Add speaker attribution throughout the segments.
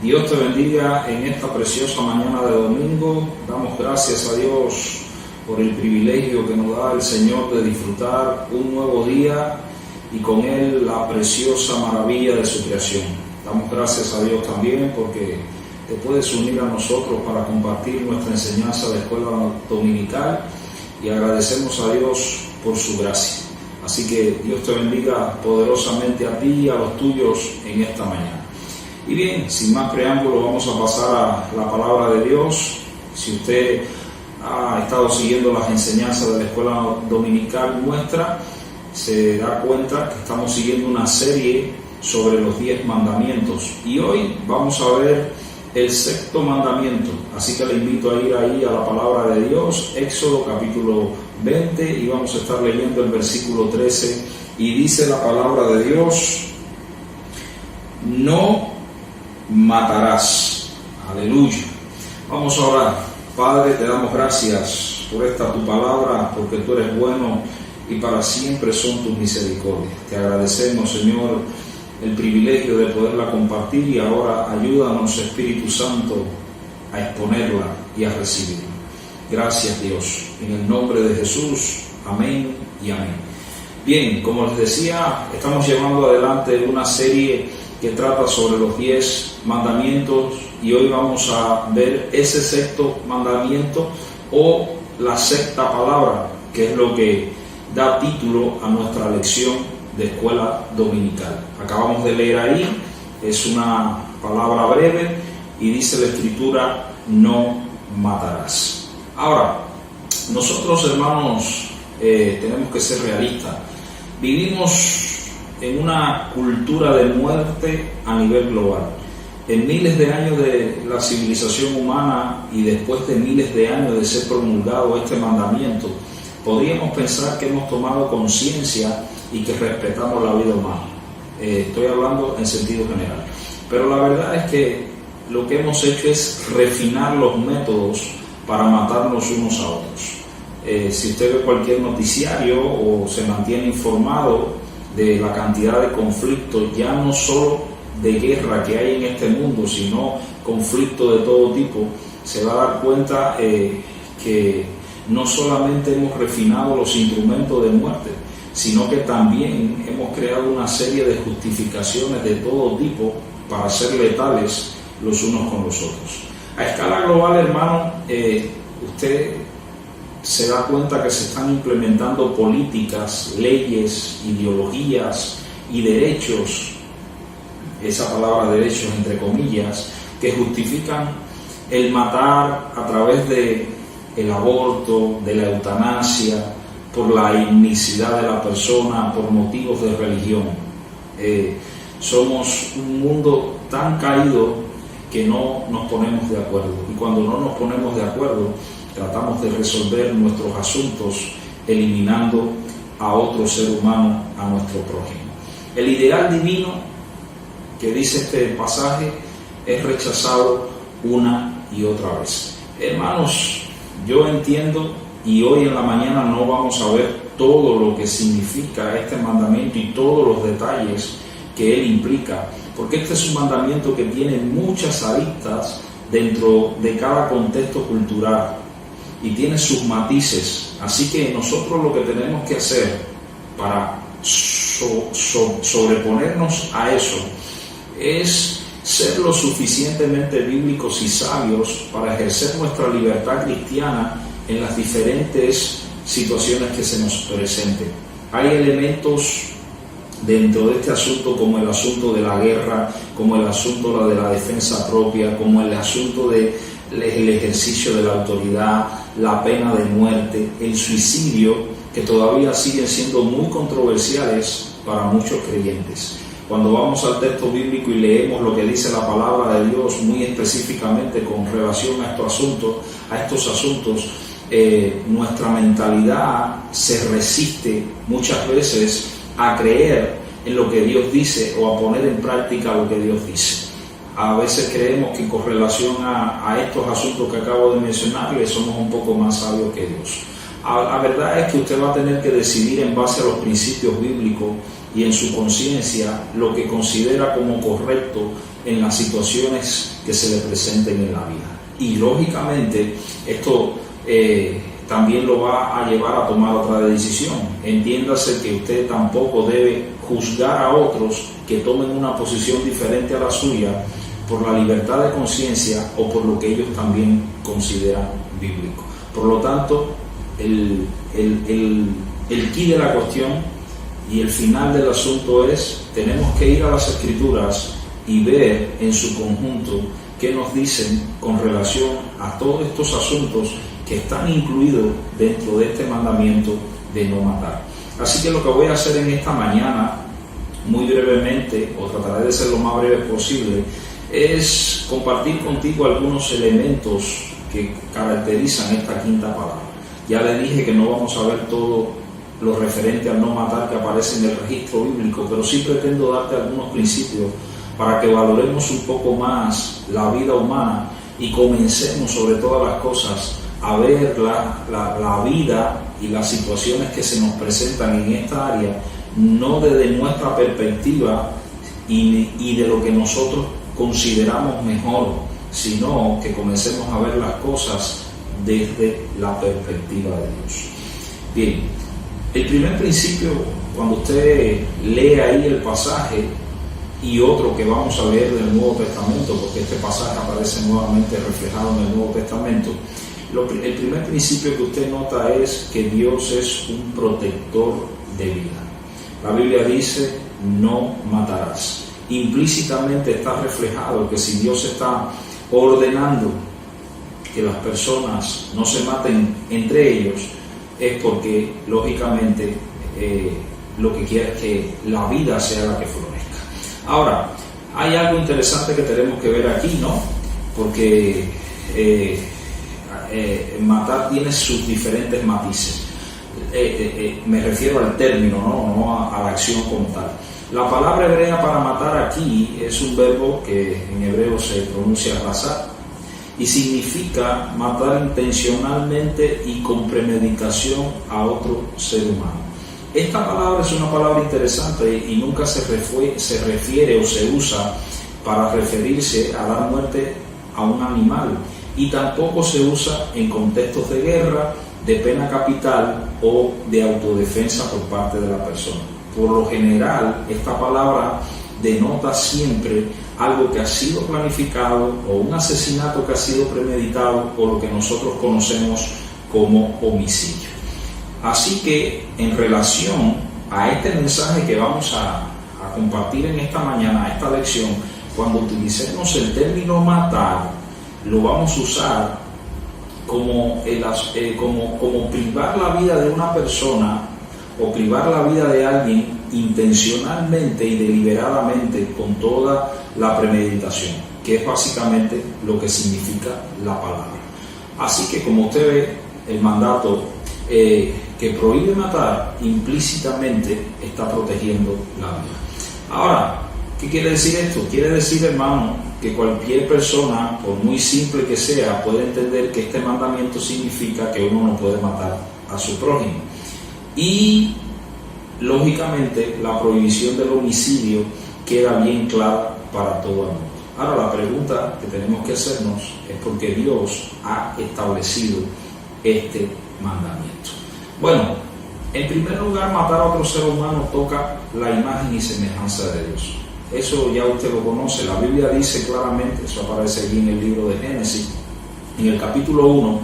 Speaker 1: Dios te bendiga en esta preciosa mañana de domingo. Damos gracias a Dios por el privilegio que nos da el Señor de disfrutar un nuevo día y con él la preciosa maravilla de su creación. Damos gracias a Dios también porque te puedes unir a nosotros para compartir nuestra enseñanza de escuela dominical y agradecemos a Dios por su gracia. Así que Dios te bendiga poderosamente a ti y a los tuyos en esta mañana. Y bien, sin más preámbulo, vamos a pasar a la palabra de Dios. Si usted ha estado siguiendo las enseñanzas de la escuela dominical nuestra, se da cuenta que estamos siguiendo una serie sobre los 10 mandamientos. Y hoy vamos a ver el 6º mandamiento. Así que le invito a ir ahí a la palabra de Dios, Éxodo capítulo 20, y vamos a estar leyendo el versículo 13. Y dice la palabra de Dios: no matarás. Aleluya. Vamos a orar. Padre, te damos gracias por esta tu palabra, porque tú eres bueno y para siempre son tus misericordias. Te agradecemos, Señor, el privilegio de poderla compartir, y ahora ayúdanos, Espíritu Santo, a exponerla y a recibirla. Gracias, Dios, en el nombre de Jesús. Amén y amén. Bien, como les decía, estamos llevando adelante una serie que trata sobre los 10 mandamientos, y hoy vamos a ver ese 6º mandamiento, o la 6ª palabra, que es lo que da título a nuestra lección de escuela dominical. Acabamos de leer ahí, es una palabra breve y dice la escritura: no matarás. Ahora, nosotros, hermanos, tenemos que ser realistas. Vivimos en una cultura de muerte a nivel global. En miles de años de la civilización humana y después de miles de años de ser promulgado este mandamiento, podríamos pensar que hemos tomado conciencia y que respetamos la vida humana. Estoy hablando en sentido general. Pero la verdad es que lo que hemos hecho es refinar los métodos para matarnos unos a otros. Si usted ve cualquier noticiario o se mantiene informado de la cantidad de conflictos, ya no solo de guerra que hay en este mundo, sino conflictos de todo tipo, se va a dar cuenta que no solamente hemos refinado los instrumentos de muerte, sino que también hemos creado una serie de justificaciones de todo tipo para ser letales los unos con los otros. A escala global, hermano, usted se da cuenta que se están implementando políticas, leyes, ideologías y derechos, esa palabra derechos entre comillas, que justifican el matar a través de el aborto, de la eutanasia, por la etnicidad de la persona, por motivos de religión. Somos un mundo tan caído que no nos ponemos de acuerdo, y cuando no nos ponemos de acuerdo, tratamos de resolver nuestros asuntos eliminando a otro ser humano, a nuestro prójimo. El ideal divino que dice este pasaje es rechazado una y otra vez. Hermanos, yo entiendo, y hoy en la mañana no vamos a ver todo lo que significa este mandamiento y todos los detalles que él implica, porque este es un mandamiento que tiene muchas aristas dentro de cada contexto cultural y tiene sus matices. Así que nosotros lo que tenemos que hacer para sobreponernos a eso es ser lo suficientemente bíblicos y sabios para ejercer nuestra libertad cristiana en las diferentes situaciones que se nos presenten. Hay elementos dentro de este asunto, como el asunto de la guerra, como el asunto de la defensa propia, como el asunto del ejercicio de la autoridad, la pena de muerte, el suicidio, que todavía siguen siendo muy controversiales para muchos creyentes. Cuando vamos al texto bíblico y leemos lo que dice la palabra de Dios muy específicamente con relación a estos asuntos, nuestra mentalidad se resiste muchas veces a creer en lo que Dios dice o a poner en práctica lo que Dios dice. A veces creemos que con relación a estos asuntos que acabo de mencionarles somos un poco más sabios que Dios. La verdad es que usted va a tener que decidir en base a los principios bíblicos y en su conciencia lo que considera como correcto en las situaciones que se le presenten en la vida. Y lógicamente esto también lo va a llevar a tomar otra decisión. Entiéndase que usted tampoco debe juzgar a otros que tomen una posición diferente a la suya por la libertad de conciencia o por lo que ellos también consideran bíblico. Por lo tanto, el quid de la cuestión y el final del asunto es: tenemos que ir a las Escrituras y ver en su conjunto qué nos dicen con relación a todos estos asuntos que están incluidos dentro de este mandamiento de no matar. Así que lo que voy a hacer en esta mañana, muy brevemente, o trataré de ser lo más breve posible, es compartir contigo algunos elementos que caracterizan esta quinta palabra. Ya le dije que no vamos a ver todo lo referente al no matar que aparece en el registro bíblico, pero sí pretendo darte algunos principios para que valoremos un poco más la vida humana y comencemos sobre todas las cosas a ver la vida y las situaciones que se nos presentan en esta área, no desde nuestra perspectiva y de lo que nosotros consideramos mejor, sino que comencemos a ver las cosas desde la perspectiva de Dios. Bien, el primer principio, cuando usted lee ahí el pasaje y otro que vamos a leer del Nuevo Testamento, porque este pasaje aparece nuevamente reflejado en el Nuevo Testamento, el primer principio que usted nota es que Dios es un protector de vida. La Biblia dice: no matarás. Implícitamente está reflejado que si Dios está ordenando que las personas no se maten entre ellos, es porque lógicamente lo que quiere es que la vida sea la que florezca. Ahora, hay algo interesante que tenemos que ver aquí, ¿no? Porque matar tiene sus diferentes matices. Me refiero al término, no a la acción como tal. La palabra hebrea para matar aquí es un verbo que en hebreo se pronuncia razar y significa matar intencionalmente y con premeditación a otro ser humano. Esta palabra es una palabra interesante y nunca se refiere o se usa para referirse a dar muerte a un animal, y tampoco se usa en contextos de guerra, de pena capital o de autodefensa por parte de la persona. Por lo general, esta palabra denota siempre algo que ha sido planificado o un asesinato que ha sido premeditado o lo que nosotros conocemos como homicidio. Así que en relación a este mensaje que vamos a compartir en esta mañana, a esta lección, cuando utilicemos el término matar, lo vamos a usar como privar la vida de una persona o privar la vida de alguien intencionalmente y deliberadamente con toda la premeditación, que es básicamente lo que significa la palabra. Así que, como usted ve, el mandato que prohíbe matar implícitamente está protegiendo la vida. Ahora, ¿qué quiere decir esto? Quiere decir, hermano, que cualquier persona, por muy simple que sea, puede entender que este mandamiento significa que uno no puede matar a su prójimo. Y, lógicamente, la prohibición del homicidio queda bien clara para todo el mundo. Ahora, la pregunta que tenemos que hacernos es por qué Dios ha establecido este mandamiento. Bueno, en primer lugar, matar a otro ser humano toca la imagen y semejanza de Dios. Eso ya usted lo conoce. La Biblia dice claramente, eso aparece aquí en el libro de Génesis, en el capítulo 1,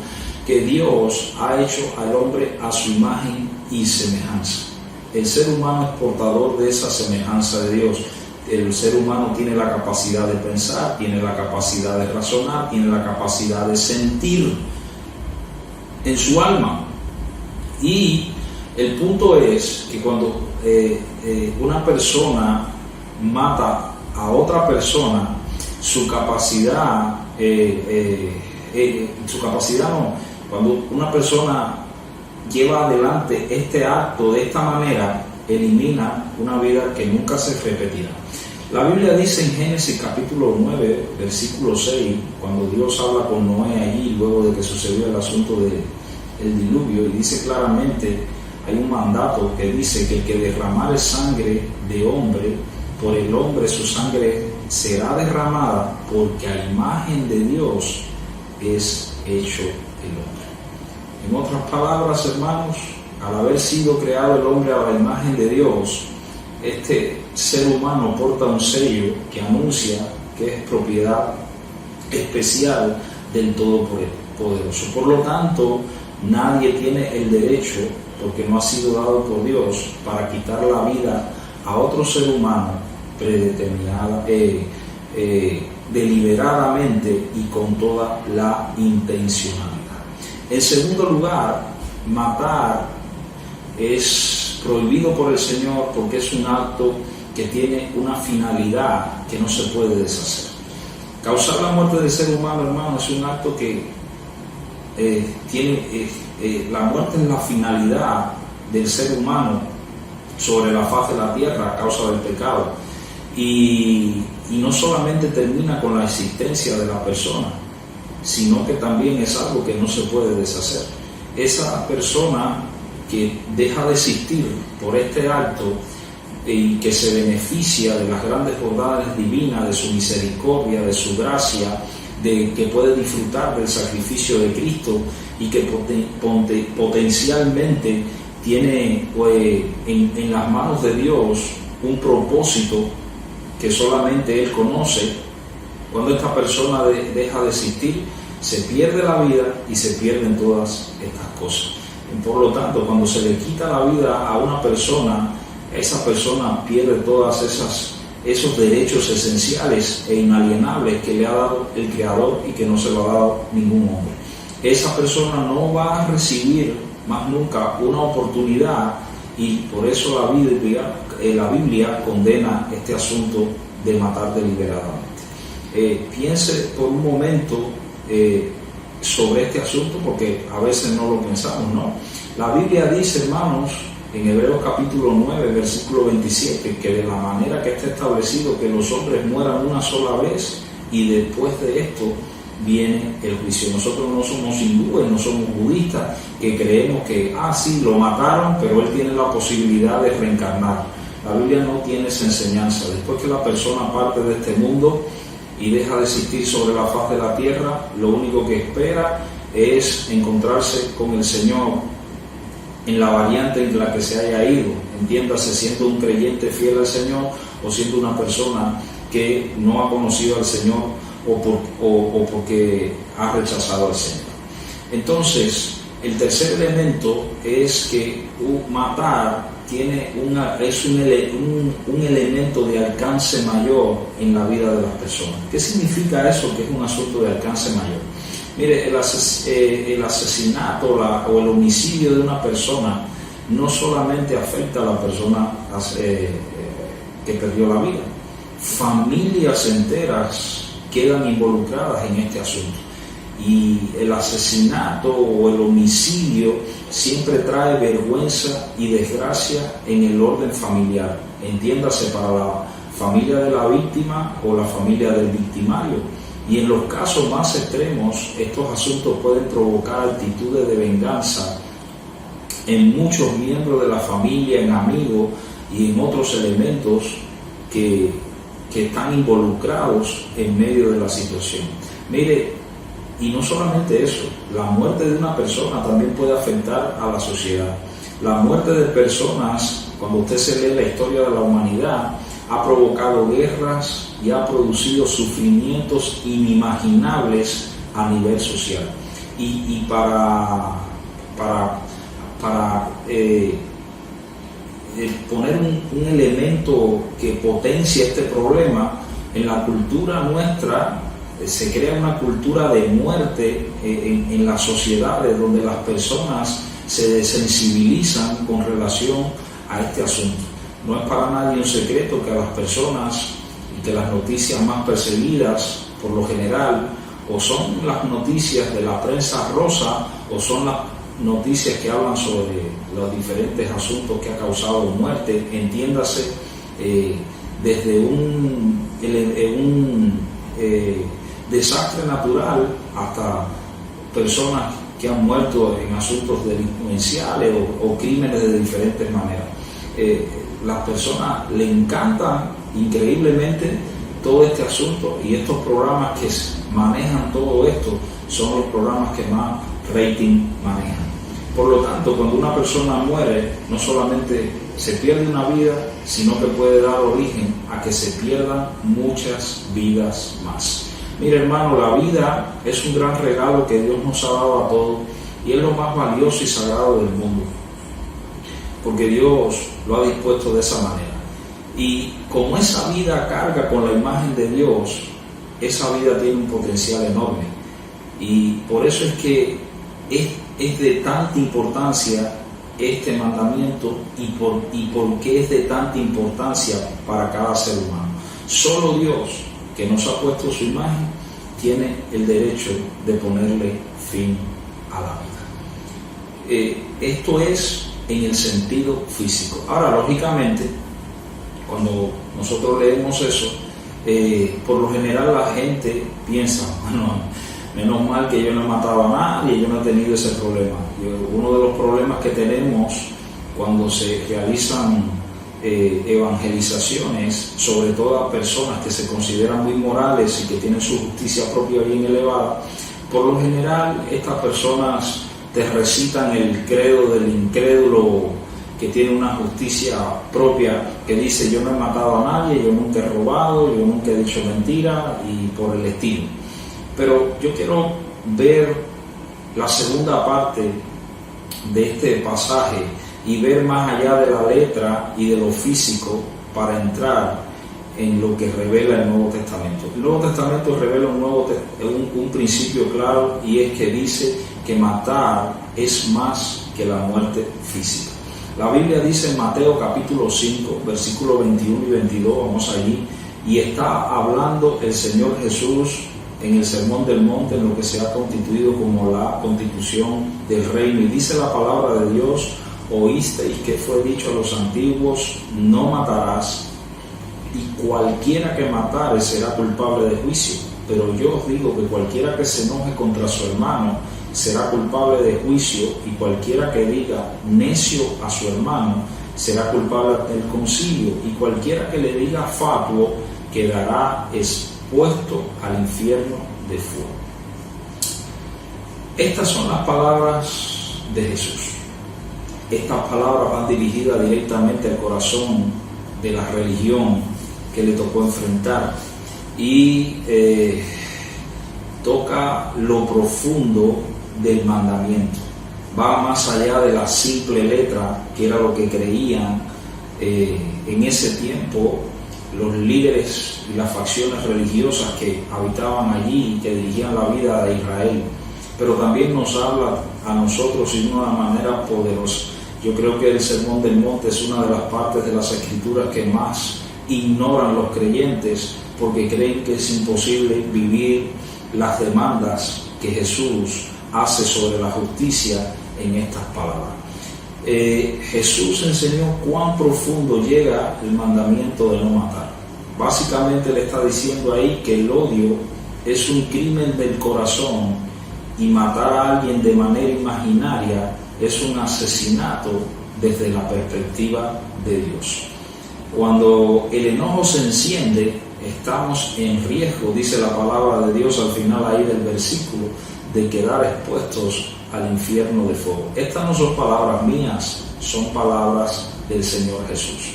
Speaker 1: que Dios ha hecho al hombre a su imagen y semejanza. El ser humano es portador de esa semejanza de Dios. El ser humano tiene la capacidad de pensar, tiene la capacidad de razonar, tiene la capacidad de sentir en su alma. Y el punto es que cuando una persona mata a otra persona, cuando una persona lleva adelante este acto de esta manera, elimina una vida que nunca se repetirá. La Biblia dice en Génesis capítulo 9, versículo 6, cuando Dios habla con Noé allí, luego de que sucedió el asunto del diluvio, y dice claramente: hay un mandato que dice que el que derramare sangre de hombre, por el hombre su sangre será derramada, porque a imagen de Dios es hecho el hombre. En otras palabras, hermanos, al haber sido creado el hombre a la imagen de Dios, este ser humano porta un sello que anuncia que es propiedad especial del Todopoderoso. Por lo tanto, nadie tiene el derecho, porque no ha sido dado por Dios, para quitar la vida a otro ser humano predeterminada, deliberadamente y con toda la intencionalidad. En segundo lugar, matar es prohibido por el Señor porque es un acto que tiene una finalidad que no se puede deshacer. Causar la muerte del ser humano, hermano, es un acto que la muerte es la finalidad del ser humano sobre la faz de la tierra a causa del pecado, y no solamente termina con la existencia de la persona, sino que también es algo que no se puede deshacer. Esa persona que deja de existir por este acto y que se beneficia de las grandes bondades divinas, de su misericordia, de su gracia, de que puede disfrutar del sacrificio de Cristo y que potencialmente tiene en las manos de Dios un propósito que solamente Él conoce. Cuando esta persona deja de existir, se pierde la vida y se pierden todas estas cosas. Por lo tanto, cuando se le quita la vida a una persona, esa persona pierde todas esos derechos esenciales e inalienables que le ha dado el Creador y que no se lo ha dado ningún hombre. Esa persona no va a recibir más nunca una oportunidad, y por eso la Biblia condena este asunto de matar deliberadamente. Piense por un momento sobre este asunto, porque a veces no lo pensamos, ¿no? La Biblia dice, hermanos, en Hebreos capítulo 9, versículo 27, que de la manera que está establecido que los hombres mueran una sola vez y después de esto viene el juicio. Nosotros no somos hindúes, no somos budistas, que creemos que, sí, lo mataron, pero él tiene la posibilidad de reencarnar. La Biblia no tiene esa enseñanza. Después que la persona parte de este mundo y deja de existir sobre la faz de la tierra, lo único que espera es encontrarse con el Señor en la variante en la que se haya ido, entiéndase, siendo un creyente fiel al Señor o siendo una persona que no ha conocido al Señor o porque ha rechazado al Señor. Entonces, el tercer elemento es que matar es un elemento de alcance mayor en la vida de las personas. ¿Qué significa eso, que es un asunto de alcance mayor? Mire, el asesinato o el homicidio de una persona no solamente afecta a la persona que perdió la vida. Familias enteras quedan involucradas en este asunto. Y el asesinato o el homicidio siempre trae vergüenza y desgracia en el orden familiar. Entiéndase, para la familia de la víctima o la familia del victimario. Y en los casos más extremos, estos asuntos pueden provocar actitudes de venganza en muchos miembros de la familia, en amigos y en otros elementos que están involucrados en medio de la situación. Mire, y no solamente eso, la muerte de una persona también puede afectar a la sociedad. La muerte de personas, cuando usted se lee la historia de la humanidad, ha provocado guerras y ha producido sufrimientos inimaginables a nivel social. Y para poner un elemento que potencia este problema, en la cultura nuestra se crea una cultura de muerte en las sociedades, donde las personas se desensibilizan con relación a este asunto. No es para nadie un secreto que a las personas, y que las noticias más perseguidas por lo general o son las noticias de la prensa rosa o son las noticias que hablan sobre los diferentes asuntos que ha causado muerte, entiéndase, desde un desastre natural hasta personas que han muerto en asuntos delincuenciales o crímenes de diferentes maneras. Las personas le encantan increíblemente todo este asunto, y estos programas que manejan todo esto son los programas que más rating manejan. Por lo tanto, cuando una persona muere, no solamente se pierde una vida, sino que puede dar origen a que se pierdan muchas vidas más. Mira, hermano, la vida es un gran regalo que Dios nos ha dado a todos, y es lo más valioso y sagrado del mundo, porque Dios lo ha dispuesto de esa manera. Y como esa vida carga con la imagen de Dios, esa vida tiene un potencial enorme. Y por eso es que es de tanta importancia este mandamiento, y por qué es de tanta importancia para cada ser humano. Solo Dios, que nos ha puesto su imagen, tiene el derecho de ponerle fin a la vida. Esto es en el sentido físico. Ahora, lógicamente, cuando nosotros leemos eso, por lo general la gente piensa, bueno, menos mal que yo no he matado a nadie, yo no he tenido ese problema. Uno de los problemas que tenemos cuando se realizan evangelizaciones, sobre todo a personas que se consideran muy morales y que tienen su justicia propia bien elevada, por lo general estas personas te recitan el credo del incrédulo que tiene una justicia propia, que dice: yo no he matado a nadie, yo nunca he robado, yo nunca he dicho mentira, y por el estilo. Pero yo quiero ver la segunda parte de este pasaje y ver más allá de la letra y de lo físico para entrar en lo que revela el Nuevo Testamento. El Nuevo Testamento revela un principio claro, y es que dice que matar es más que la muerte física. La Biblia dice en Mateo capítulo 5, versículos 21 y 22, vamos allí, y está hablando el Señor Jesús en el Sermón del Monte, en lo que se ha constituido como la constitución del reino, y dice la palabra de Dios: oísteis que fue dicho a los antiguos, no matarás, y cualquiera que matare será culpable de juicio. Pero yo os digo que cualquiera que se enoje contra su hermano será culpable de juicio, y cualquiera que diga necio a su hermano será culpable del concilio, y cualquiera que le diga fatuo quedará expuesto al infierno de fuego. Estas son las palabras de Jesús. Estas palabras van dirigidas directamente al corazón de la religión que le tocó enfrentar, y toca lo profundo del mandamiento. Va más allá de la simple letra, que era lo que creían en ese tiempo los líderes y las facciones religiosas que habitaban allí y que dirigían la vida de Israel. Pero también nos habla a nosotros de una manera poderosa. Yo creo que el Sermón del Monte es una de las partes de las Escrituras que más ignoran los creyentes, porque creen que es imposible vivir las demandas que Jesús hace sobre la justicia en estas palabras. Jesús enseñó cuán profundo llega el mandamiento de no matar. Básicamente le está diciendo ahí que el odio es un crimen del corazón, y matar a alguien de manera imaginaria es un asesinato desde la perspectiva de Dios. Cuando el enojo se enciende, estamos en riesgo, dice la palabra de Dios al final ahí del versículo, de quedar expuestos al infierno de fuego. Estas no son palabras mías, son palabras del Señor Jesús.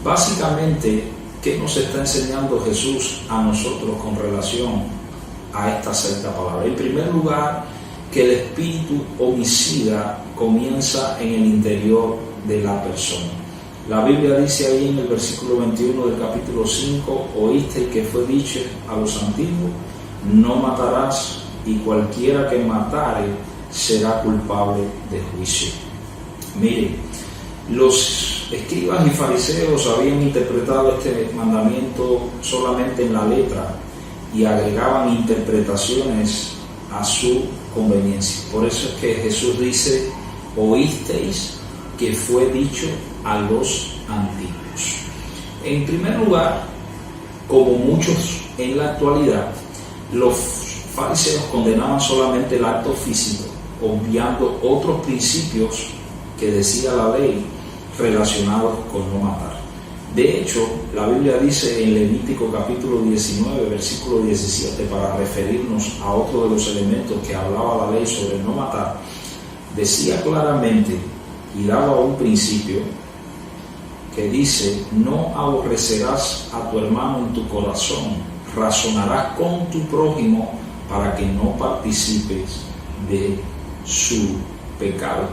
Speaker 1: Básicamente, ¿qué nos está enseñando Jesús a nosotros con relación a esta santa palabra? En primer lugar, que el espíritu homicida comienza en el interior de la persona. La Biblia dice ahí en el versículo 21 del capítulo 5: oísteis que fue dicho a los antiguos, no matarás, y cualquiera que matare será culpable de juicio. Miren, los escribas y fariseos habían interpretado este mandamiento solamente en la letra y agregaban interpretaciones a su conveniencia. Por eso es que Jesús dice: oísteis que fue dicho a los antiguos. En primer lugar, como muchos en la actualidad, los fariseos condenaban solamente el acto físico, obviando otros principios que decía la ley relacionados con no matar. De hecho, la Biblia dice en Levítico capítulo 19, versículo 17, para referirnos a otro de los elementos que hablaba la ley sobre no matar, decía claramente y daba un principio que dice: no aborrecerás a tu hermano en tu corazón, razonarás con tu prójimo para que no participes de su pecado.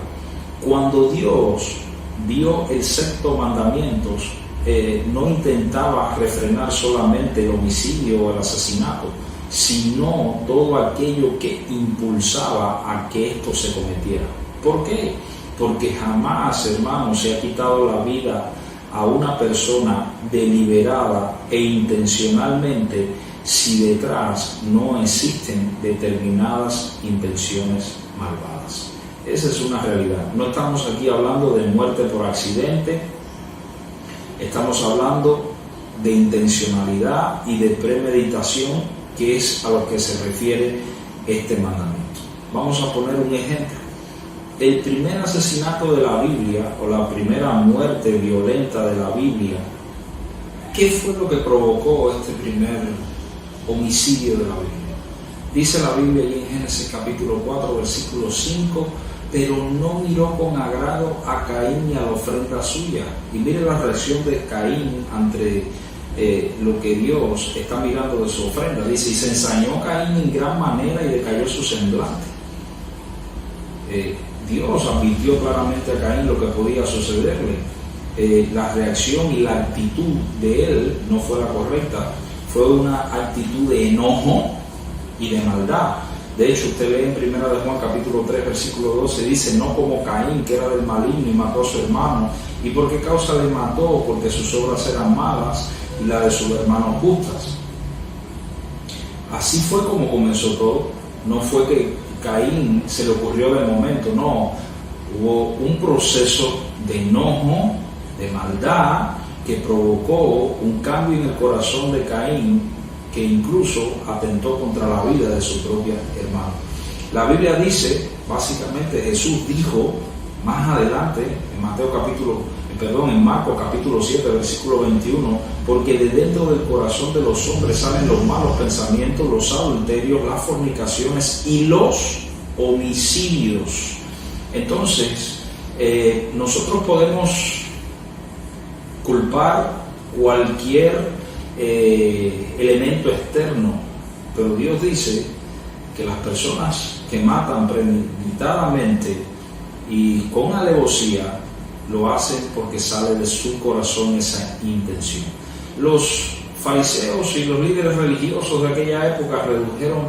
Speaker 1: Cuando Dios dio el sexto mandamiento, no intentaba refrenar solamente el homicidio o el asesinato, sino todo aquello que impulsaba a que esto se cometiera. ¿Por qué? Porque jamás, hermanos, se ha quitado la vida a una persona deliberada e intencionalmente si detrás no existen determinadas intenciones malvadas. Esa es una realidad. No estamos aquí hablando de muerte por accidente, estamos hablando de intencionalidad y de premeditación, que es a lo que se refiere este mandamiento. Vamos a poner un ejemplo. El primer asesinato de la Biblia, o la primera muerte violenta de la Biblia, ¿qué fue lo que provocó este primer homicidio de la Biblia? Dice la Biblia allí en Génesis capítulo 4, versículo 5: pero no miró con agrado a Caín ni a la ofrenda suya. Y mire la reacción de Caín ante lo que Dios está mirando de su ofrenda. Dice: y se ensañó Caín en gran manera y decayó su semblante. Dios advirtió claramente a Caín lo que podía sucederle. La reacción y la actitud de él no fue la correcta, fue una actitud de enojo y de maldad. De hecho, usted lee en 1 de Juan capítulo 3, versículo 12, dice: no como Caín, que era del maligno y mató a su hermano. ¿Y por qué causa le mató? Porque sus obras eran malas y las de sus hermanos justas. Así fue como comenzó todo. No fue que Caín se le ocurrió de momento, no. Hubo un proceso de enojo, de maldad, que provocó un cambio en el corazón de Caín, que incluso atentó contra la vida de su propia hermana. La Biblia dice, básicamente, Jesús dijo más adelante, en Marcos capítulo 7, versículo 21, porque de dentro del corazón de los hombres salen los malos pensamientos, los adulterios, las fornicaciones y los homicidios. Entonces, nosotros podemos culpar cualquier elemento externo, pero Dios dice que las personas que matan premeditadamente y con alevosía lo hacen porque sale de su corazón esa intención. Los fariseos y los líderes religiosos de aquella época redujeron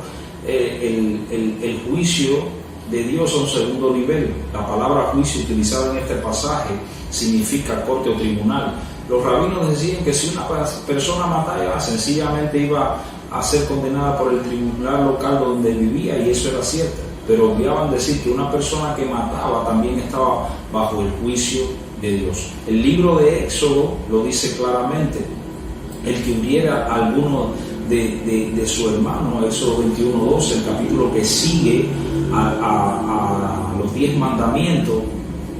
Speaker 1: el juicio de Dios a un segundo nivel. La palabra juicio utilizada en este pasaje significa corte o tribunal. Los rabinos decían que si una persona mataba, sencillamente iba a ser condenada por el tribunal local donde vivía, y eso era cierto, pero obviaban decir que una persona que mataba también estaba bajo el juicio de Dios. El libro de Éxodo lo dice claramente: el que hiriera a alguno de su hermano, Éxodo 21:12, el capítulo que sigue a los 10 mandamientos,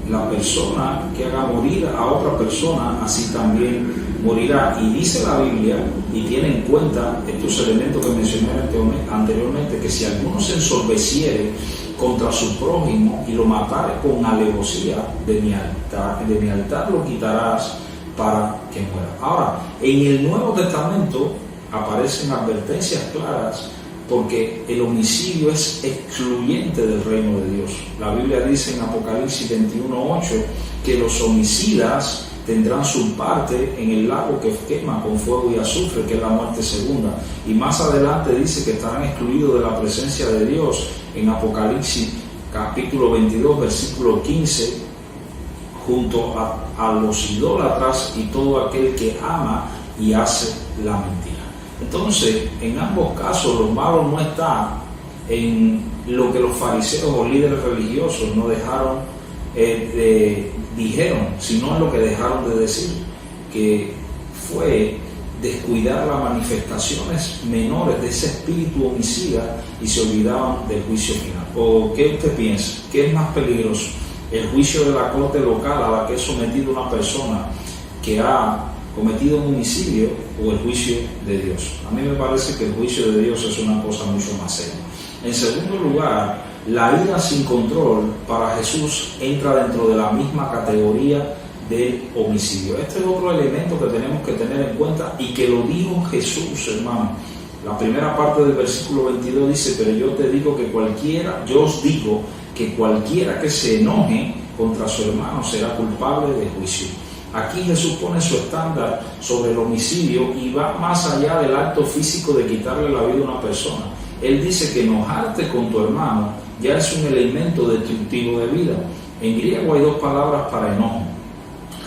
Speaker 1: la persona que haga morir a otra persona, así también morirá. Y dice la Biblia, y tiene en cuenta estos elementos que mencioné anteriormente, que si alguno se ensorbeciere contra su prójimo y lo matare con alevosía, de mi altar lo quitarás para que muera. Ahora, en el Nuevo Testamento aparecen advertencias claras, porque el homicidio es excluyente del reino de Dios. La Biblia dice en Apocalipsis 21:8 que los homicidas tendrán su parte en el lago que quema con fuego y azufre, que es la muerte segunda. Y más adelante dice que estarán excluidos de la presencia de Dios en Apocalipsis capítulo 22, versículo 15, junto a los idólatras y todo aquel que ama y hace la mentira. Entonces, en ambos casos, lo malo no está en lo que los fariseos o líderes religiosos no dijeron, sino en lo que dejaron de decir, que fue descuidar las manifestaciones menores de ese espíritu homicida y se olvidaban del juicio final. ¿O qué usted piensa? ¿Qué es más peligroso? ¿El juicio de la corte local a la que es sometido una persona que ha cometido un homicidio o el juicio de Dios? A mí me parece que el juicio de Dios es una cosa mucho más seria. En segundo lugar, la ira sin control para Jesús entra dentro de la misma categoría del homicidio. Este es otro elemento que tenemos que tener en cuenta y que lo dijo Jesús, hermano. La primera parte del versículo 22 dice: pero yo os digo que cualquiera que se enoje contra su hermano será culpable de juicio. Aquí Jesús pone su estándar sobre el homicidio y va más allá del acto físico de quitarle la vida a una persona. Él dice que enojarte con tu hermano ya es un elemento destructivo de vida. En griego hay dos palabras para enojo.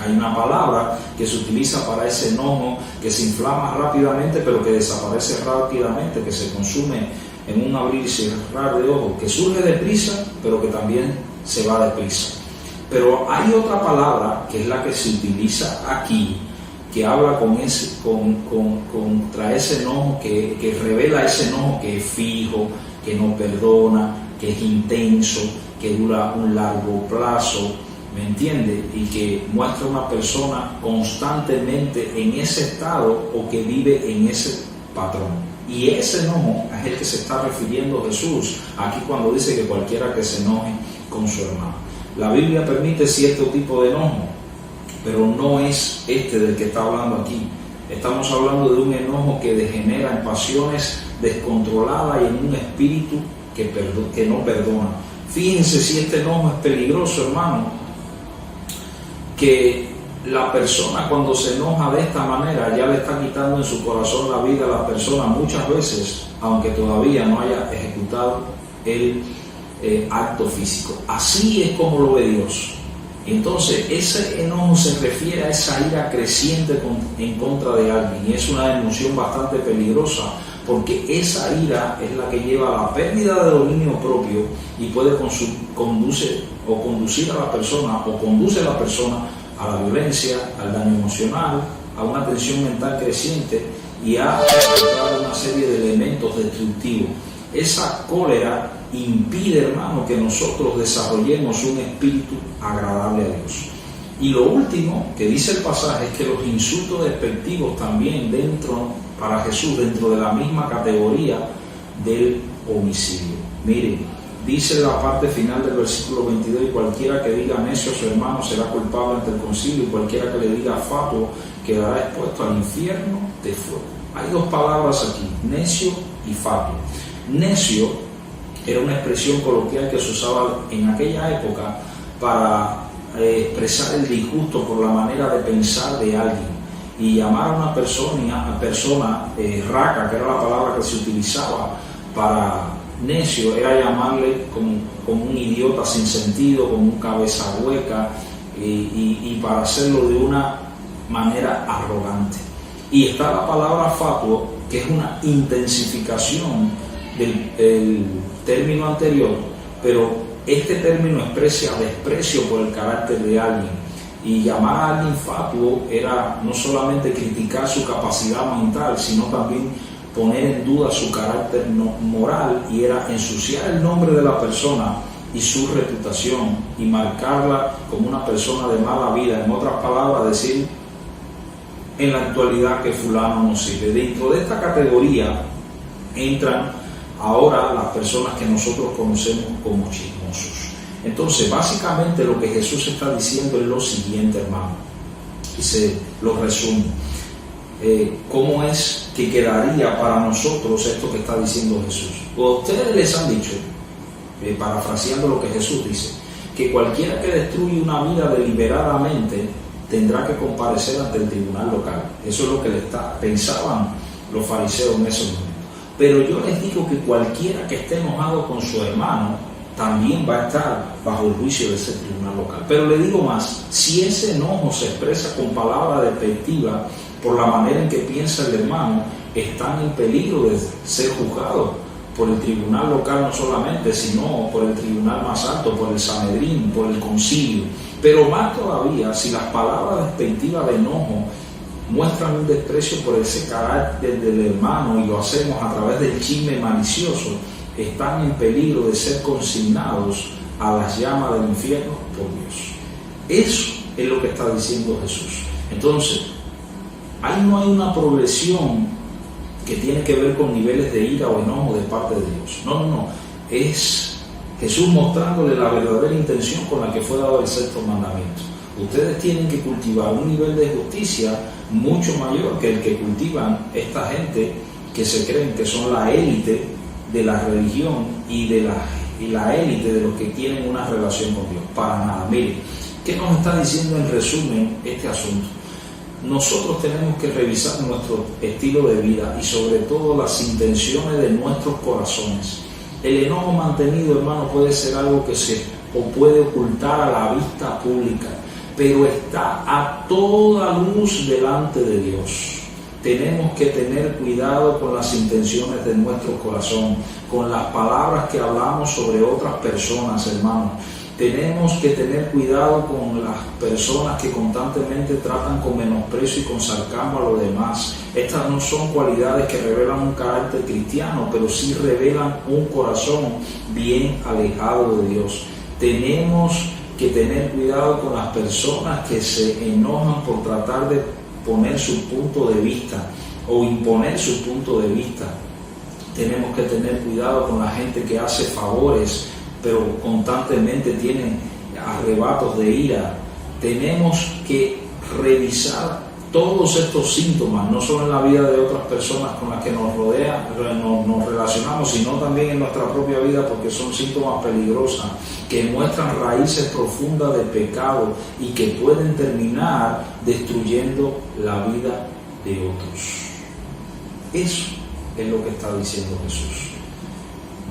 Speaker 1: Hay una palabra que se utiliza para ese enojo que se inflama rápidamente pero que desaparece rápidamente, que se consume en un abrir y cerrar de ojos, que surge deprisa pero que también se va deprisa. Pero hay otra palabra que es la que se utiliza aquí, que habla contra ese enojo, que revela ese enojo que es fijo, que no perdona, que es intenso, que dura un largo plazo, ¿me entiende? Y que muestra una persona constantemente en ese estado o que vive en ese patrón. Y ese enojo es el que se está refiriendo Jesús aquí cuando dice que cualquiera que se enoje con su hermano. La Biblia permite cierto tipo de enojo, pero no es este del que está hablando aquí. Estamos hablando de un enojo que degenera en pasiones descontroladas y en un espíritu que no perdona. Fíjense si este enojo es peligroso, hermano, que la persona cuando se enoja de esta manera ya le está quitando en su corazón la vida a la persona muchas veces, aunque todavía no haya ejecutado el acto físico. Así es como lo ve Dios. Entonces ese enojo se refiere a esa ira creciente en contra de alguien, y es una emoción bastante peligrosa porque esa ira es la que lleva a la pérdida de dominio propio y puede conducir a la persona o conduce a la persona a la violencia, al daño emocional, a una tensión mental creciente y a una serie de elementos destructivos. Esa cólera impide, hermano, que nosotros desarrollemos un espíritu agradable a Dios. Y lo último que dice el pasaje es que los insultos despectivos también para Jesús, dentro de la misma categoría del homicidio. Miren, dice la parte final del versículo 22: y cualquiera que diga necio a su hermano será culpable ante el concilio, y cualquiera que le diga fatuo quedará expuesto al infierno de fuego. Hay dos palabras aquí, necio y fatuo. Necio era una expresión coloquial que se usaba en aquella época para expresar el disgusto por la manera de pensar de alguien, y llamar a una persona raca, que era la palabra que se utilizaba para necio, era llamarle como un idiota sin sentido, como un cabeza hueca, y para hacerlo de una manera arrogante. Y está la palabra fatuo, que es una intensificación del término anterior, pero este término expresa desprecio por el carácter de alguien, y llamar a alguien fatuo era no solamente criticar su capacidad mental, sino también poner en duda su carácter moral, y era ensuciar el nombre de la persona y su reputación y marcarla como una persona de mala vida. En otras palabras, decir en la actualidad que fulano no sirve. Dentro de esta categoría entran ahora las personas que nosotros conocemos como chismosos. Entonces, básicamente lo que Jesús está diciendo es lo siguiente, hermano, y se lo resumo. ¿Cómo es que quedaría para nosotros esto que está diciendo Jesús? Pues ustedes les han dicho, parafraseando lo que Jesús dice, que cualquiera que destruye una vida deliberadamente tendrá que comparecer ante el tribunal local. Eso es lo que pensaban los fariseos en ese momento. Pero yo les digo que cualquiera que esté enojado con su hermano también va a estar bajo el juicio de ese tribunal local. Pero le digo más, si ese enojo se expresa con palabras despectivas por la manera en que piensa el hermano, están en peligro de ser juzgados por el tribunal local no solamente, sino por el tribunal más alto, por el Sanedrín, por el concilio. Pero más todavía, si las palabras despectivas de enojo muestran un desprecio por ese carácter del hermano y lo hacemos a través del chisme malicioso, están en peligro de ser consignados a las llamas del infierno por Dios. Eso es lo que está diciendo Jesús. Entonces, ahí no hay una progresión que tiene que ver con niveles de ira o enojo de parte de Dios. No. Es Jesús mostrándole la verdadera intención con la que fue dado el sexto mandamiento. Ustedes tienen que cultivar un nivel de justicia mucho mayor que el que cultivan esta gente que se creen que son la élite de la religión y la élite de los que tienen una relación con Dios. Para nada. Miren, ¿qué nos está diciendo en resumen este asunto? Nosotros tenemos que revisar nuestro estilo de vida y sobre todo las intenciones de nuestros corazones. El enojo mantenido, hermano, puede ser algo que se puede ocultar a la vista pública, pero está a toda luz delante de Dios. Tenemos que tener cuidado con las intenciones de nuestro corazón, con las palabras que hablamos sobre otras personas, hermanos. Tenemos que tener cuidado con las personas que constantemente tratan con menosprecio y con sarcasmo a los demás. Estas no son cualidades que revelan un carácter cristiano, pero sí revelan un corazón bien alejado de Dios. Tenemos que tener cuidado con las personas que se enojan por tratar de poner su punto de vista o imponer su punto de vista. Tenemos que tener cuidado con la gente que hace favores pero constantemente tienen arrebatos de ira. Tenemos que revisar todos estos síntomas, no solo en la vida de otras personas con las que nos rodean, nos relacionamos, sino también en nuestra propia vida, porque son síntomas peligrosos que muestran raíces profundas de pecado y que pueden terminar destruyendo la vida de otros. Eso es lo que está diciendo Jesús.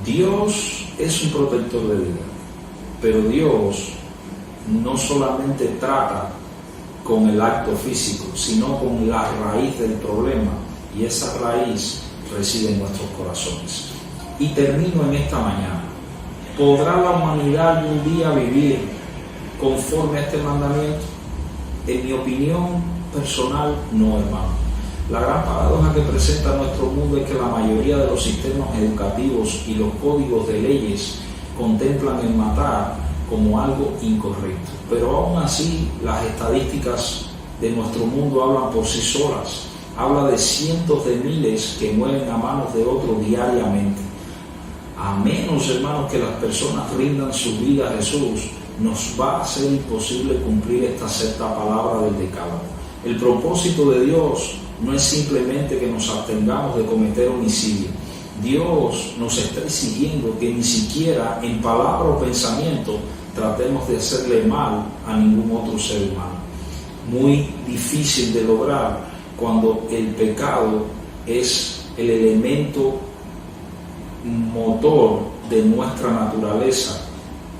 Speaker 1: Dios es un protector de vida, pero Dios no solamente trata con el acto físico, sino con la raíz del problema, y esa raíz reside en nuestros corazones. Y termino en esta mañana. ¿Podrá la humanidad algún día vivir conforme a este mandamiento? En mi opinión personal, no, hermano. La gran paradoja que presenta nuestro mundo es que la mayoría de los sistemas educativos y los códigos de leyes contemplan el matar como algo incorrecto. Pero aún así, las estadísticas de nuestro mundo hablan por sí solas. Habla de cientos de miles que mueren a manos de otros diariamente. A menos, hermanos, que las personas rindan su vida a Jesús, nos va a ser imposible cumplir esta sexta palabra del decálogo. El propósito de Dios no es simplemente que nos abstengamos de cometer homicidio. Dios nos está exigiendo que ni siquiera en palabra o pensamiento tratemos de hacerle mal a ningún otro ser humano. Muy difícil de lograr cuando el pecado es el elemento motor de nuestra naturaleza,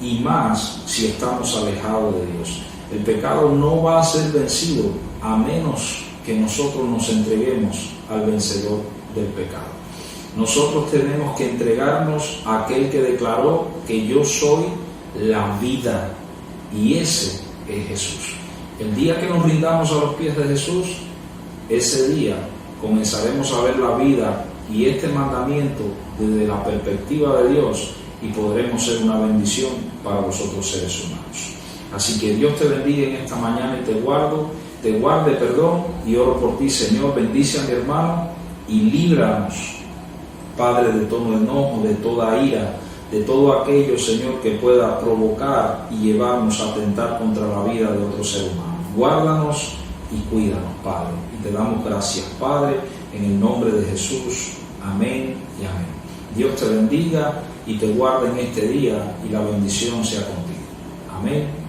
Speaker 1: y más si estamos alejados de Dios. El pecado no va a ser vencido a menos que nosotros nos entreguemos al vencedor del pecado. Nosotros tenemos que entregarnos a aquel que declaró que yo soy la vida, y ese es Jesús. El día que nos rindamos a los pies de Jesús, ese día comenzaremos a ver la vida y este mandamiento desde la perspectiva de Dios, y podremos ser una bendición para los otros seres humanos. Así que Dios te bendiga en esta mañana y te guarde, y oro por ti, Señor. Bendice a mi hermano y líbranos, Padre, de todo enojo, de toda ira, de todo aquello, Señor, que pueda provocar y llevarnos a atentar contra la vida de otro ser humano. Guárdanos y cuídanos, Padre. Y te damos gracias, Padre, en el nombre de Jesús. Amén y amén. Dios te bendiga y te guarde en este día, y la bendición sea contigo. Amén.